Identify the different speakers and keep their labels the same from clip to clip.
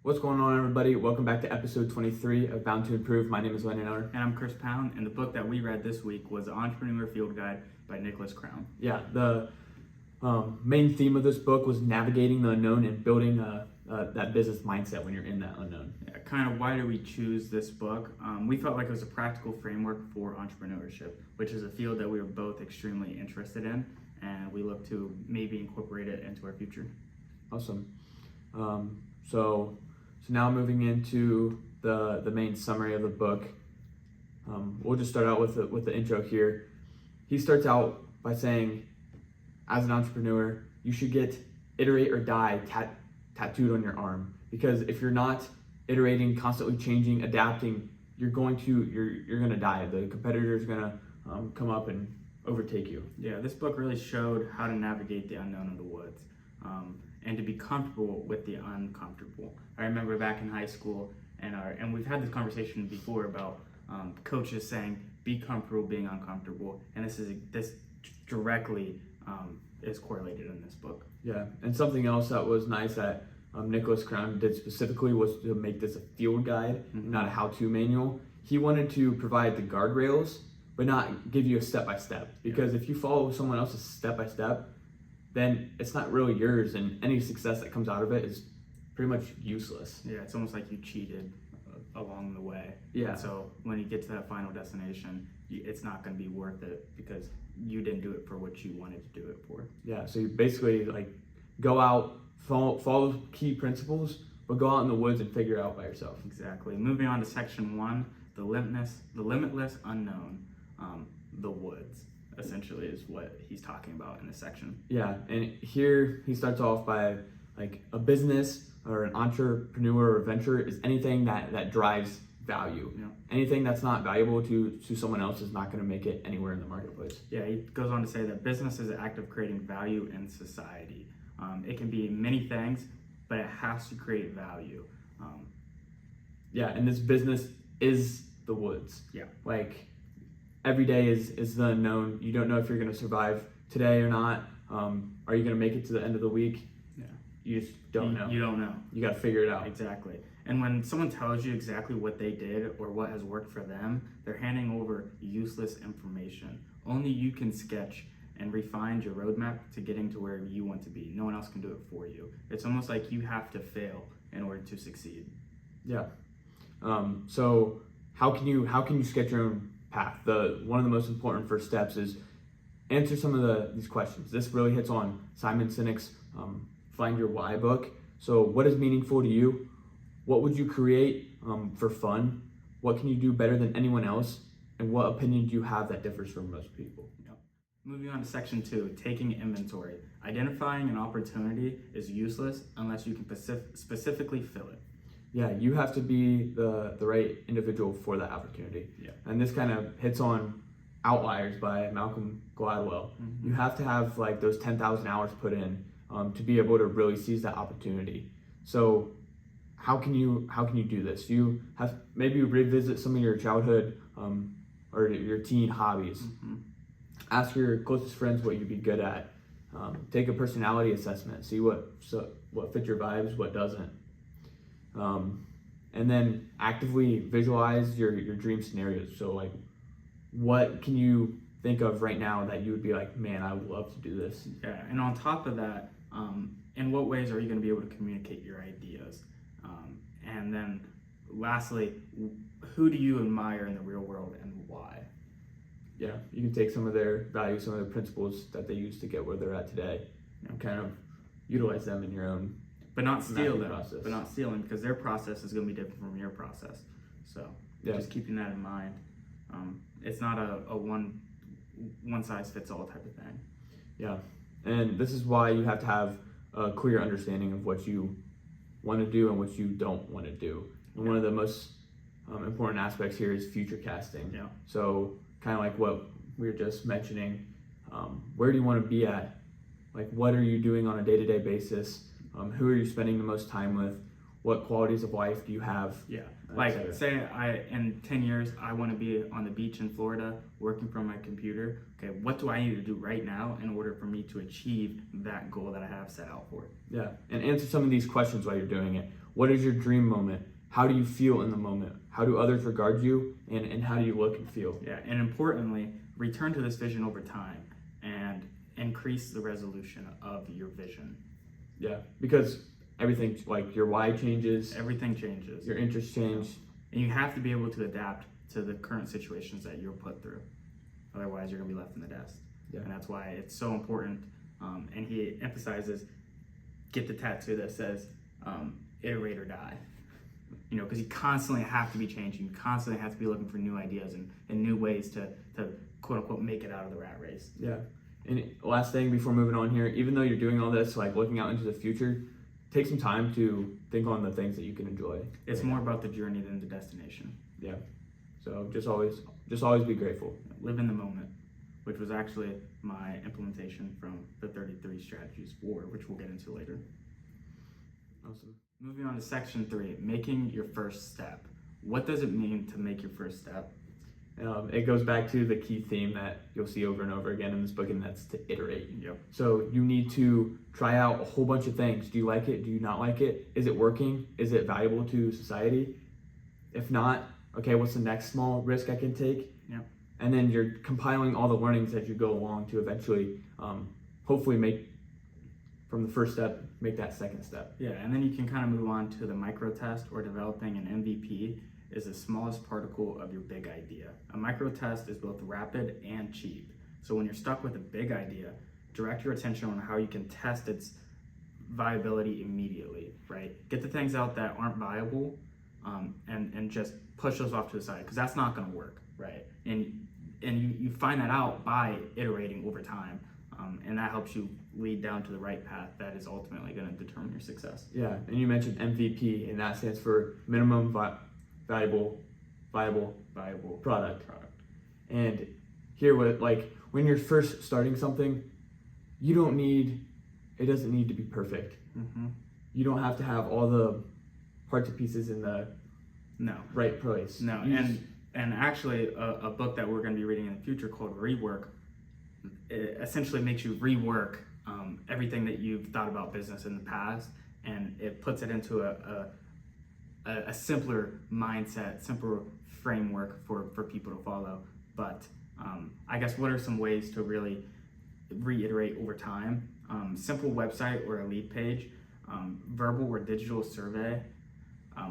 Speaker 1: What's going on, everybody? Welcome back to episode 23 of Bound to Improve. My name is Landon Eller.
Speaker 2: And I'm Chris Pound, and the book that we read this week was The Entrepreneur Field Guide by Nicholas Crown.
Speaker 1: Yeah, the main theme of this book was navigating the unknown and building that business mindset when you're in that unknown.
Speaker 2: Yeah, kind of why do we choose this book? We felt like it was a practical framework for entrepreneurship, which is a field that we were both extremely interested in, and we look to maybe incorporate it into our future.
Speaker 1: Awesome. So now moving into the main summary of the book, we'll just start out with the intro here. He starts out by saying, as an entrepreneur, you should get iterate or die tattooed on your arm, because if you're not iterating, constantly changing, adapting, you're gonna die. The competitor's gonna come up and overtake you.
Speaker 2: Yeah, this book really showed how to navigate the unknown of the woods. And to be comfortable with the uncomfortable. I remember back in high school, and we've had this conversation before about coaches saying, be comfortable being uncomfortable, and this directly is correlated in this book.
Speaker 1: Yeah, and something else that was nice that Nicholas Crown did specifically was to make this a field guide, not a how-to manual. He wanted to provide the guardrails, but not give you a step-by-step, because if you follow someone else's step-by-step, then it's not really yours, and any success that comes out of it is pretty much useless.
Speaker 2: Yeah, it's almost like you cheated along the way.
Speaker 1: Yeah.
Speaker 2: And so when you get to that final destination, it's not going to be worth it because you didn't do it for what you wanted to do it for.
Speaker 1: Yeah, so you basically go out, follow key principles, but go out in the woods and figure it out by yourself.
Speaker 2: Exactly. Moving on to section 1, the limitless unknown, the woods. Essentially is what he's talking about in this section.
Speaker 1: Yeah, and here he starts off by a business or an entrepreneur or venture is anything that drives value.
Speaker 2: Yeah.
Speaker 1: Anything that's not valuable to someone else is not going to make it anywhere in the marketplace.
Speaker 2: Yeah, he goes on to say that business is an act of creating value in society. It can be many things, but it has to create value.
Speaker 1: Yeah, and this business is the woods.
Speaker 2: Yeah.
Speaker 1: Every day is the unknown. You don't know if you're going to survive today or not. Are you going to make it to the end of the week?
Speaker 2: Yeah.
Speaker 1: You just don't know.
Speaker 2: You don't know.
Speaker 1: You got to figure it out.
Speaker 2: Exactly. And when someone tells you exactly what they did or what has worked for them, they're handing over useless information. Only you can sketch and refine your roadmap to getting to where you want to be. No one else can do it for you. It's almost like you have to fail in order to succeed.
Speaker 1: Yeah. So how can you sketch your own path? One of the most important first steps is answer some of these questions. This really hits on Simon Sinek's Find Your Why book. So what is meaningful to you? What would you create for fun? What can you do better than anyone else? And what opinion do you have that differs from most people?
Speaker 2: Yep. Moving on to section 2, taking inventory. Identifying an opportunity is useless unless you can specifically fill it.
Speaker 1: Yeah, you have to be the right individual for that opportunity.
Speaker 2: Yeah.
Speaker 1: And this kind of hits on Outliers by Malcolm Gladwell. You have to have those 10,000 hours put in to be able to really seize that opportunity. So how can you do this? You have maybe revisit some of your childhood or your teen hobbies. Ask your closest friends what you'd be good at. Take a personality assessment. See what fits your vibes, what doesn't. And then actively visualize your dream scenarios. So what can you think of right now that you would be like, man, I would love to do this?
Speaker 2: Yeah, and on top of that, in what ways are you going to be able to communicate your ideas? And then lastly, who do you admire in the real world and why?
Speaker 1: Yeah, you can take some of their values, some of their principles that they use to get where they're at today, and kind of utilize them in your own.
Speaker 2: But not steal them.
Speaker 1: Process.
Speaker 2: But not stealing, because their process is going to be different from your process. So just keeping that in mind. It's not a one size fits all type of thing.
Speaker 1: Yeah, and this is why you have to have a clear understanding of what you want to do and what you don't want to do. And one of the most important aspects here is future casting.
Speaker 2: Yeah.
Speaker 1: So kind of like what we were just mentioning, where do you want to be at? What are you doing on a day-to-day basis? Who are you spending the most time with? what qualities of life do you have?
Speaker 2: Yeah,
Speaker 1: et
Speaker 2: like
Speaker 1: cetera.
Speaker 2: say in 10 years I want to be on the beach in Florida working from my computer. Okay, what do I need to do right now in order for me to achieve that goal that I have set out for?
Speaker 1: Yeah, and answer some of these questions while you're doing it. What is your dream moment? How do you feel in the moment? How do others regard you? And how do you look and feel?
Speaker 2: Yeah, and importantly, return to this vision over time and increase the resolution of your vision.
Speaker 1: Yeah, because everything, like your why changes,
Speaker 2: Everything changes.
Speaker 1: your interests change.
Speaker 2: And you have to be able to adapt to the current situations that you're put through. Otherwise, you're going to be left in the dust.
Speaker 1: Yeah.
Speaker 2: And that's why it's so important. And he emphasizes, get the tattoo that says, iterate or die. You know, because you constantly have to be changing. You constantly have to be looking for new ideas and new ways to quote unquote make it out of the rat race.
Speaker 1: Yeah. And last thing before moving on here, even though you're doing all this, like looking out into the future, take some time to think on the things that you can enjoy.
Speaker 2: It's more about the journey than the destination.
Speaker 1: Yeah. So just always be grateful.
Speaker 2: Live in the moment, which was actually my implementation from the 33 strategies for, which we'll get into later.
Speaker 1: Awesome.
Speaker 2: Moving on to section 3, making your first step. What does it mean to make your first step?
Speaker 1: It goes back to the key theme that you'll see over and over again in this book, and that's to iterate.
Speaker 2: Yep.
Speaker 1: So you need to try out a whole bunch of things. Do you like it? Do you not like it? Is it working? Is it valuable to society? If not, okay, what's the next small risk I can take?
Speaker 2: Yep.
Speaker 1: And then you're compiling all the learnings as you go along to eventually, hopefully make, from the first step, make that second step.
Speaker 2: Yeah, and then you can kind of move on to the micro test, or developing an MVP is the smallest particle of your big idea. A micro test is both rapid and cheap. So when you're stuck with a big idea, direct your attention on how you can test its viability immediately, right? Get the things out that aren't viable, and just push those off to the side, because that's not going to work, right? And you find that out by iterating over time, and that helps you lead down to the right path that is ultimately going to determine your success.
Speaker 1: Yeah, and you mentioned MVP, and that stands for minimum viable product. And here, when you're first starting something, it doesn't need to be perfect.
Speaker 2: Mm-hmm.
Speaker 1: You don't have to have all the parts and pieces in the right place.
Speaker 2: No, and actually a book that we're going to be reading in the future called Rework, it essentially makes you rework everything that you've thought about business in the past, and it puts it into a simpler mindset, simpler framework for people to follow. But I guess what are some ways to really reiterate over time? Simple website or a lead page, verbal or digital survey,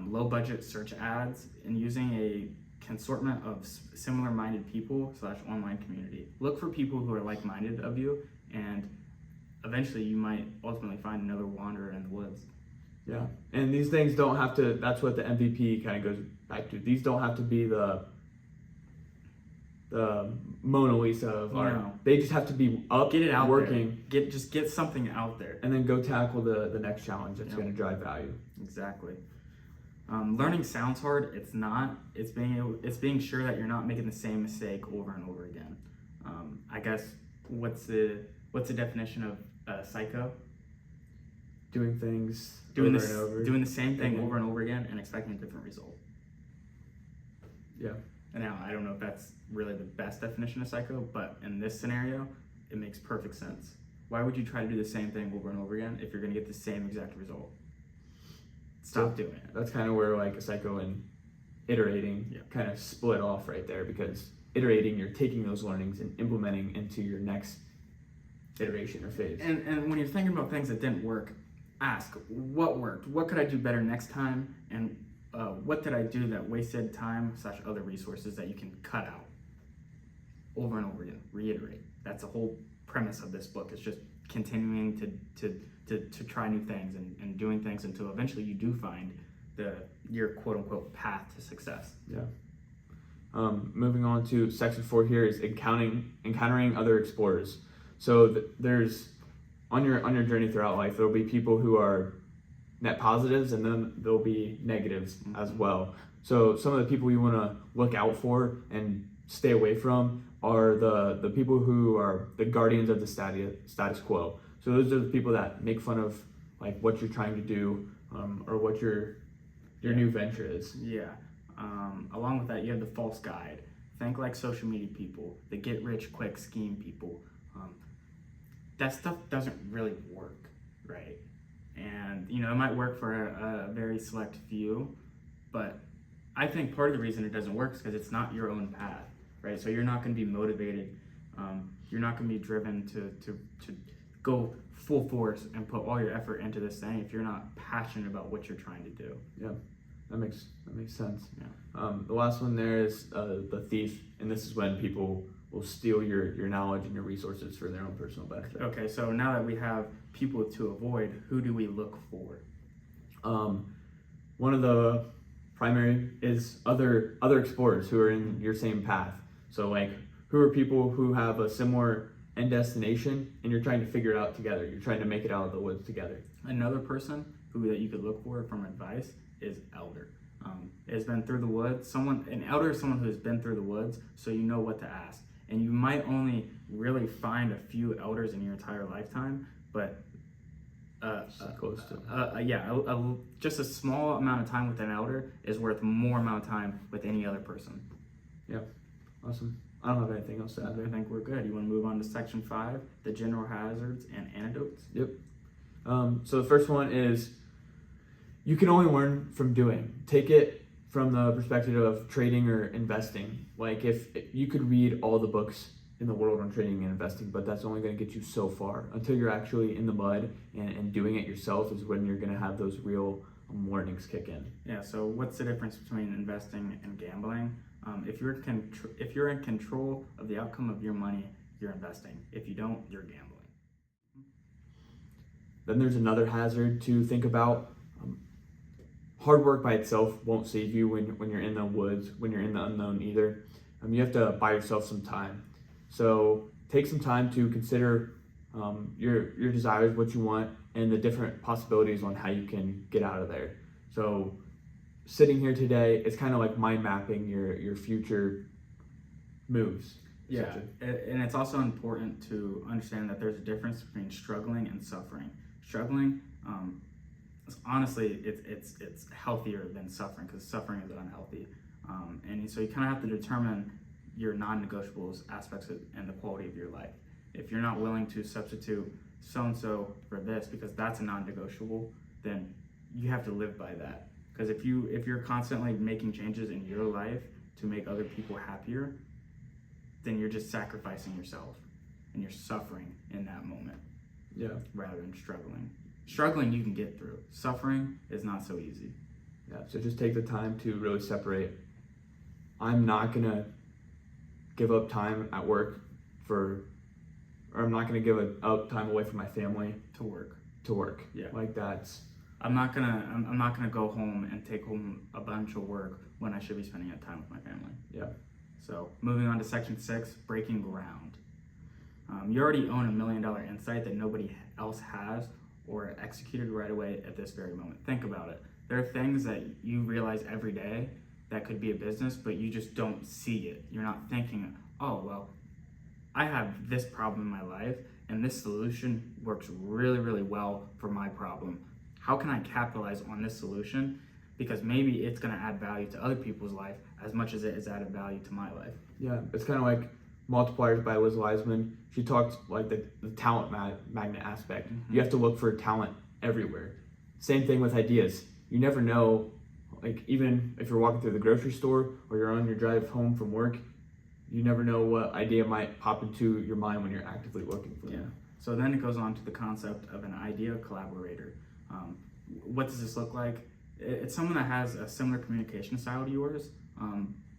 Speaker 2: low budget search ads, and using a consortment of similar minded people / online community. Look for people who are like minded of you, and eventually you might ultimately find another wanderer in the woods.
Speaker 1: Yeah, and these things don't have to, that's what the MVP kind of goes back to. These don't have to be the Mona Lisa of art.
Speaker 2: No.
Speaker 1: They just have to be up,
Speaker 2: Get it out
Speaker 1: working.
Speaker 2: there. Get something out there.
Speaker 1: And then go tackle the next challenge that's going to drive value.
Speaker 2: Exactly. Learning sounds hard. It's not. It's being sure that you're not making the same mistake over and over again. I guess what's the definition of psycho?
Speaker 1: Doing things
Speaker 2: Doing
Speaker 1: over and over.
Speaker 2: Doing the same thing
Speaker 1: again.
Speaker 2: over and over again and expecting a different result.
Speaker 1: Yeah.
Speaker 2: And now I don't know if that's really the best definition of psycho, but in this scenario, it makes perfect sense. Why would you try to do the same thing over and over again if you're going to get the same exact result? Stop doing it.
Speaker 1: That's kind of where like a psycho and iterating kind of split off right there, because iterating, you're taking those learnings and implementing into your next iteration or phase.
Speaker 2: And when you're thinking about things that didn't work, ask what worked, what could I do better next time, and what did I do that wasted time / other resources that you can cut out over and over again. Reiterate. That's the whole premise of this book, is just continuing to try new things and doing things until eventually you do find your quote unquote path to success.
Speaker 1: Yeah. Moving on to section 4 here is encountering other explorers. So there's on your journey throughout life, there'll be people who are net positives, and then there'll be negatives as well. So some of the people you want to look out for and stay away from are the people who are the guardians of the status quo. So those are the people that make fun of like what you're trying to do, or what your new venture is.
Speaker 2: Yeah. Along with that, you have the false guide. Think like social media people, the get rich quick scheme people. That stuff doesn't really work, right? And it might work for a very select few, but I think part of the reason it doesn't work is because it's not your own path, right? So you're not going to be motivated. You're not going to be driven to go full force and put all your effort into this thing if you're not passionate about what you're trying to do.
Speaker 1: Yeah, that makes sense.
Speaker 2: Yeah.
Speaker 1: The last one there is the thief, and this is when people will steal your knowledge and your resources for their own personal benefit.
Speaker 2: Okay, so now that we have people to avoid, who do we look for?
Speaker 1: One of the primary is other explorers who are in your same path. So like, who are people who have a similar end destination, and you're trying to figure it out together. You're trying to make it out of the woods together.
Speaker 2: Another person that you could look for from advice is elder. Has been through the woods. An elder is someone who has been through the woods, so you know what to ask. And you might only really find a few elders in your entire lifetime, but
Speaker 1: close to.
Speaker 2: just a small amount of time with an elder is worth more amount of time with any other person.
Speaker 1: Yeah, awesome. I don't have anything else to add there.
Speaker 2: I think we're good. You want to move on to section 5, the general hazards and antidotes?
Speaker 1: Yep. So the first one is you can only learn from doing. Take it from the perspective of trading or investing. Like if you could read all the books in the world on trading and investing, but that's only going to get you so far. Until you're actually in the mud and doing it yourself is when you're going to have those real learnings kick in.
Speaker 2: Yeah, so what's the difference between investing and gambling? If you're in control of the outcome of your money, you're investing. If you don't, you're gambling.
Speaker 1: Then there's another hazard to think about. Hard work by itself won't save you when you're in the woods, when you're in the unknown either. You have to buy yourself some time. So take some time to consider your desires, what you want, and the different possibilities on how you can get out of there. So sitting here today, it's kind of like mind mapping your future moves.
Speaker 2: Yeah, and it's also important to understand that there's a difference between struggling and suffering. Struggling, honestly, it's healthier than suffering because suffering is unhealthy. And so you kind of have to determine your non-negotiables aspects and the quality of your life. If you're not willing to substitute so-and-so for this because that's a non-negotiable, then you have to live by that. Because if you're constantly making changes in your life to make other people happier, then you're just sacrificing yourself and you're suffering in that moment.
Speaker 1: Yeah.
Speaker 2: Rather than struggling. Struggling you can get through. Suffering is not so easy.
Speaker 1: Yeah. So just take the time to really separate. I'm not gonna give up time at work or I'm not gonna give up time away from my family
Speaker 2: to work.
Speaker 1: Yeah. Like that's.
Speaker 2: I'm not gonna go home and take home a bunch of work when I should be spending that time with my family.
Speaker 1: Yeah.
Speaker 2: So moving on to section 6, breaking ground. You already own $1 million insight that nobody else has or executed right away at this very moment. Think about it. There are things that you realize every day that could be a business, but you just don't see it. You're not thinking, oh, well, I have this problem in my life and this solution works really, really well for my problem. How can I capitalize on this solution? Because maybe it's gonna add value to other people's life as much as it has added value to my life.
Speaker 1: Yeah, it's kind of like Multipliers by Liz Wiseman. She talked like the talent magnet aspect.
Speaker 2: Mm-hmm.
Speaker 1: You have to look for talent everywhere. Same thing with ideas. You never know, like even if you're walking through the grocery store or you're on your drive home from work, you never know what idea might pop into your mind when you're actively looking for them.
Speaker 2: So then it goes on to the concept of an idea collaborator. What does this look like? It's someone that has a similar communication style to yours,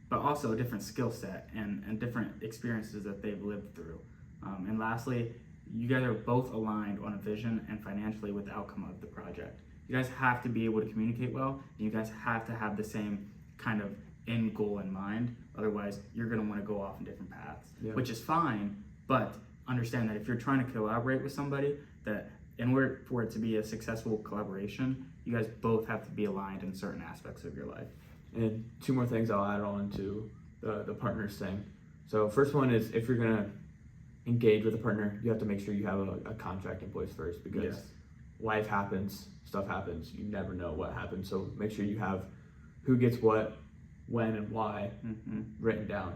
Speaker 2: but also a different skill set and different experiences that they've lived through. And lastly, you guys are both aligned on a vision and financially with the outcome of the project. You guys have to be able to communicate well, and you guys have to have the same kind of end goal in mind. Otherwise, you're going to want to go off in different paths, which is fine, but understand that if you're trying to collaborate with somebody, that in order for it to be a successful collaboration, you guys both have to be aligned in certain aspects of your life.
Speaker 1: And 2 more things I'll add on to the partners thing. So first one is if you're gonna engage with a partner, you have to make sure you have a contract in place first, because life happens, stuff happens. You never know what happens. So make sure you have who gets what, when, and why written down.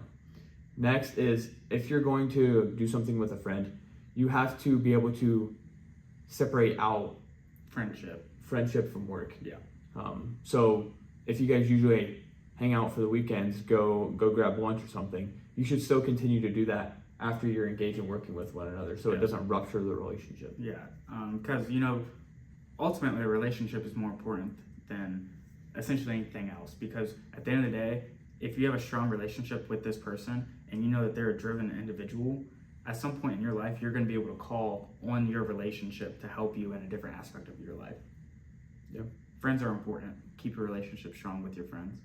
Speaker 1: Next is if you're going to do something with a friend, you have to be able to separate out friendship from work.
Speaker 2: Yeah.
Speaker 1: So if you guys usually hang out for the weekends, go grab lunch or something, you should still continue to do that after you're engaged in working with one another, so it doesn't rupture the relationship.
Speaker 2: Yeah, because ultimately a relationship is more important than essentially anything else, because at the end of the day, if you have a strong relationship with this person and you know that they're a driven individual, at some point in your life you're going to be able to call on your relationship to help you in a different aspect of your life.
Speaker 1: Yep.
Speaker 2: Friends are important. Keep your relationship strong with your friends,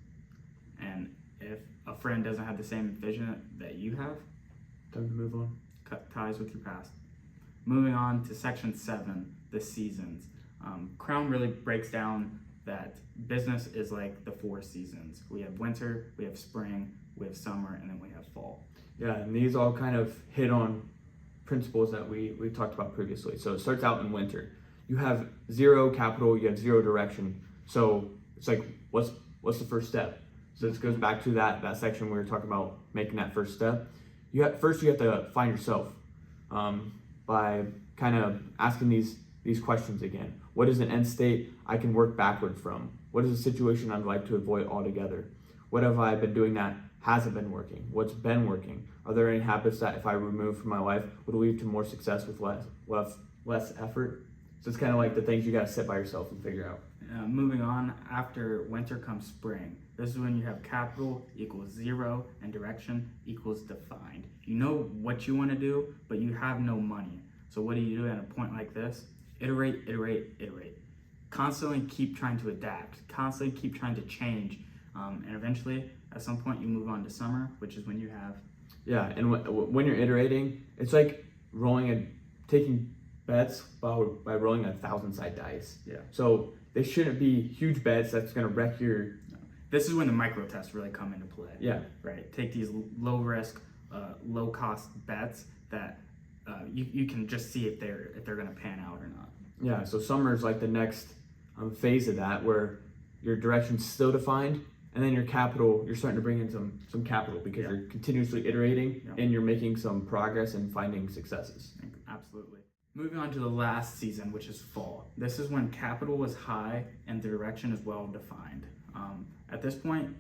Speaker 2: and if a friend doesn't have the same vision that you have,
Speaker 1: Time to move on.
Speaker 2: cut ties with your past. Moving on to section 7, the seasons. Crown really breaks down that business is like the 4 seasons. We have winter, we have spring, we have summer, and then we have fall.
Speaker 1: Yeah, and these all kind of hit on principles that we talked about previously. So it starts out in winter. You have 0 capital, you have 0 direction. So it's like, what's the first step? So this goes back to that section we were talking about making that first step. First you have to find yourself by kind of asking these questions again. What is an end state I can work backward from? What is a situation I'd like to avoid altogether? What have I been doing that hasn't been working? What's been working? Are there any habits that if I remove from my life would lead to more success with less effort? So it's kind of like the things you got to sit by yourself and figure out.
Speaker 2: Moving on, after winter comes spring. This is when you have capital equals 0 and direction equals defined. You know what you want to do, but you have no money. So what do you do at a point like this? Iterate, iterate, iterate. Constantly keep trying to adapt. Constantly keep trying to change. And eventually, at some point, you move on to summer, which is when you have...
Speaker 1: Yeah, and when you're iterating, it's like taking bets by rolling 1,000-side dice.
Speaker 2: Yeah.
Speaker 1: So they shouldn't be huge bets that's going to wreck your...
Speaker 2: This is when the micro tests really come into play.
Speaker 1: Yeah.
Speaker 2: Right. Take these low risk, low cost bets that you can just see if they're going to pan out or not.
Speaker 1: Yeah. So summer is like the next phase of that, where your direction's still defined, and then your capital, you're starting to bring in some capital because you're continuously iterating and you're making some progress and finding successes.
Speaker 2: Absolutely. Moving on to the last season, which is fall. This is when capital is high and the direction is well defined. At this point,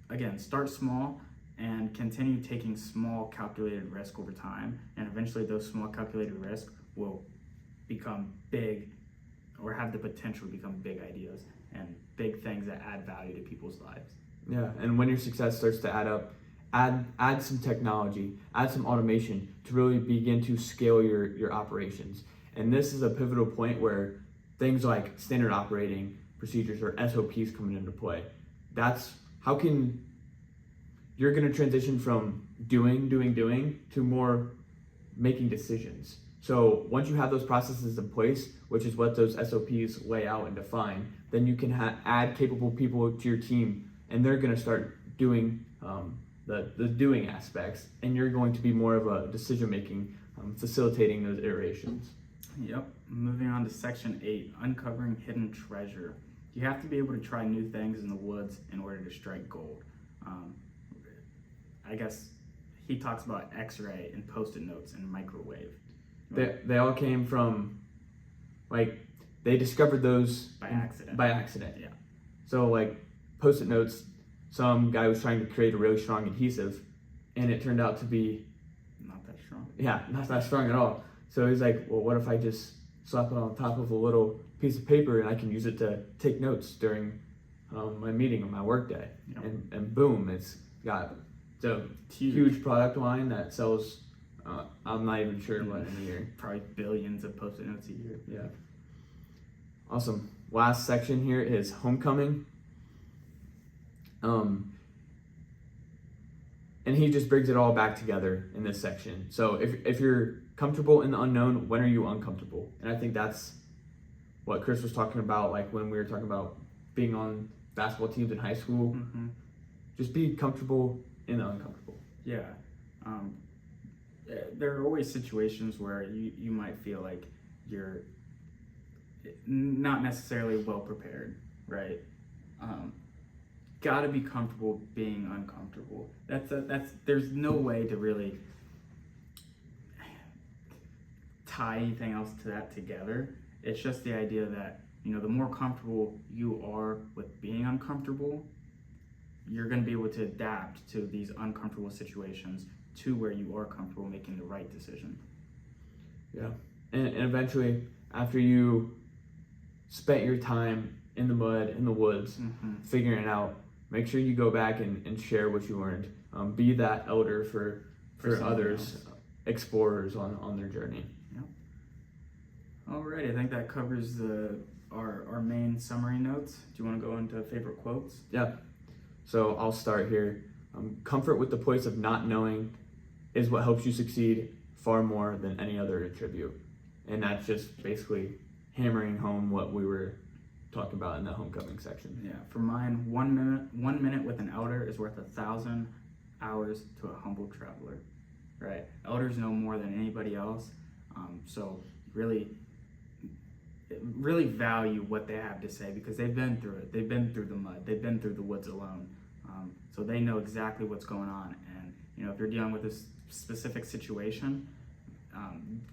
Speaker 2: again, start small and continue taking small calculated risk over time, and eventually those small calculated risks will become big, or have the potential to become big ideas and big things that add value to people's lives.
Speaker 1: Yeah, and when your success starts to add up, add some technology, add some automation to really begin to scale your operations. And this is a pivotal point where things like standard operating procedures or SOPs coming into play. That's how can you're going to transition from doing to more making decisions. So once you have those processes in place, which is what those SOPs lay out and define, then you can add capable people to your team, and they're going to start doing the doing aspects, and you're going to be more of a decision making, facilitating those iterations.
Speaker 2: Yep. Moving on to section 8, uncovering hidden treasure. You have to be able to try new things in the woods in order to strike gold. I guess he talks about X-ray and Post-it notes and microwave.
Speaker 1: They all came from, like, they discovered those
Speaker 2: By accident.
Speaker 1: By accident.
Speaker 2: Yeah.
Speaker 1: So like Post-it notes, some guy was trying to create a really strong adhesive, and it turned out to be
Speaker 2: Not that strong.
Speaker 1: Yeah, not that strong at all. So he's like, well, what if I just slap it on top of a little piece of paper and I can use it to take notes during my meeting or my work day?
Speaker 2: Yep.
Speaker 1: And boom, it's got a huge product line that sells, I'm not even sure what in a year.
Speaker 2: Probably billions of Post-it notes a year.
Speaker 1: Yeah. Awesome. Last section here is homecoming. And he just brings it all back together in this section. So if you're comfortable in the unknown, when are you uncomfortable? And I think that's what Chris was talking about, like when we were talking about being on basketball teams in high school.
Speaker 2: Mm-hmm.
Speaker 1: Just be comfortable in the uncomfortable.
Speaker 2: Yeah. There are always situations where you might feel like not necessarily well prepared, right? Got to be comfortable being uncomfortable. There's no way to really tie anything else to that together. It's just the idea that, the more comfortable you are with being uncomfortable, you're going to be able to adapt to these uncomfortable situations to where you are comfortable making the right decision.
Speaker 1: Yeah. And eventually, after you spent your time in the mud, in the woods, figuring it out, make sure you go back and share what you learned. Be that elder for others, explorers on their journey.
Speaker 2: Yep. Alrighty, I think that covers our main summary notes. Do you want to go into favorite quotes?
Speaker 1: Yeah. So I'll start here. Comfort with the place of not knowing is what helps you succeed far more than any other attribute. And that's just basically hammering home what we were talking about in the homecoming section.
Speaker 2: Yeah, for mine, 1 minute with an elder is worth 1,000 hours to a humble traveler. Right? Elders know more than anybody else, so really value what they have to say because they've been through it. They've been through the mud. They've been through the woods alone, so they know exactly what's going on. And if you're dealing with this specific situation,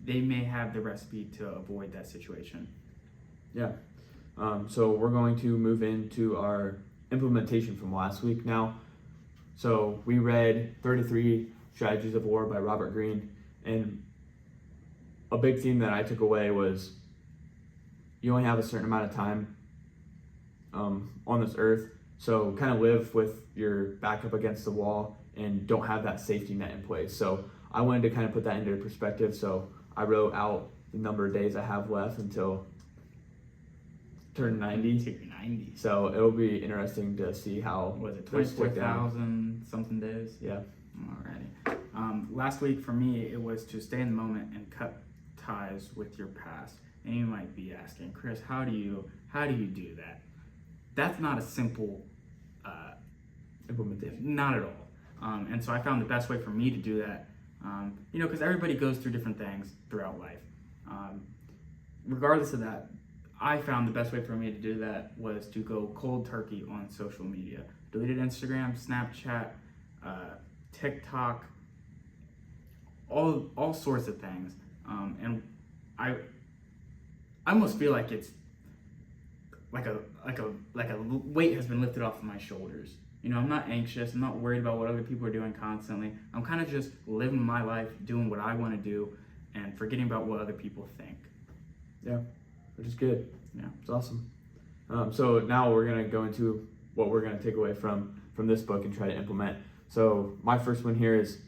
Speaker 2: they may have the recipe to avoid that situation.
Speaker 1: Yeah. So we're going to move into our implementation from last week now. So we read 33 Strategies of War by Robert Greene, and a big theme that I took away was you only have a certain amount of time on this earth, so kind of live with your back up against the wall and don't have that safety net in place. So I wanted to kind of put that into perspective, so I wrote out the number of days I have left until turn 90.
Speaker 2: 90.
Speaker 1: So it'll be interesting to see how
Speaker 2: was it
Speaker 1: those stick down.
Speaker 2: 24,000 something days?
Speaker 1: Yeah.
Speaker 2: Alrighty. Last week for me, it was to stay in the moment and cut ties with your past. And you might be asking, Chris, how do you do that? That's not a simple
Speaker 1: implementation.
Speaker 2: Not at all. And so I found the best way for me to do that, because everybody goes through different things throughout life. Regardless of that, I found the best way for me to do that was to go cold turkey on social media. Deleted Instagram, Snapchat, TikTok, all sorts of things. And I almost feel like it's like a weight has been lifted off of my shoulders. I'm not anxious. I'm not worried about what other people are doing constantly. I'm kind of just living my life, doing what I want to do, and forgetting about what other people think.
Speaker 1: Yeah, which is good.
Speaker 2: Yeah,
Speaker 1: it's awesome. So now we're gonna go into what we're gonna take away from this book and try to implement. So my first one here is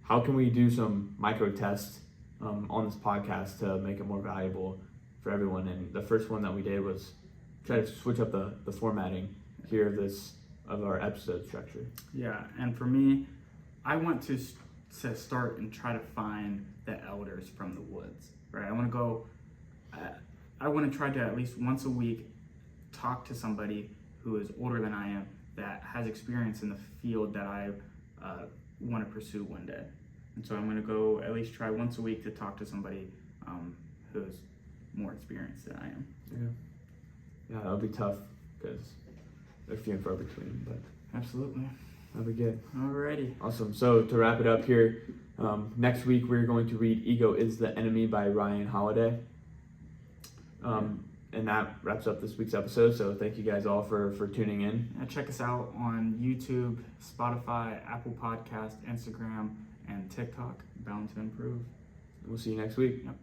Speaker 1: how can we do some micro tests on this podcast to make it more valuable for everyone. And the first one that we did was try to switch up the formatting here of our episode structure.
Speaker 2: Yeah, and for me, I want to start and try to find the elders from the woods, right? I want to try to at least once a week talk to somebody who is older than I am that has experience in the field that I want to pursue one day. And so I'm going to go at least try once a week to talk to somebody who's more experienced than I am.
Speaker 1: Yeah, that'll be tough because they're few and far between, but
Speaker 2: absolutely.
Speaker 1: That'll be good.
Speaker 2: Alrighty.
Speaker 1: Awesome. So to wrap it up here, next week we're going to read Ego is the Enemy by Ryan Holiday. And that wraps up this week's episode. So thank you guys all for tuning in.
Speaker 2: And check us out on YouTube, Spotify, Apple Podcast, Instagram, and TikTok. Bound to improve.
Speaker 1: We'll see you next week.
Speaker 2: Yep.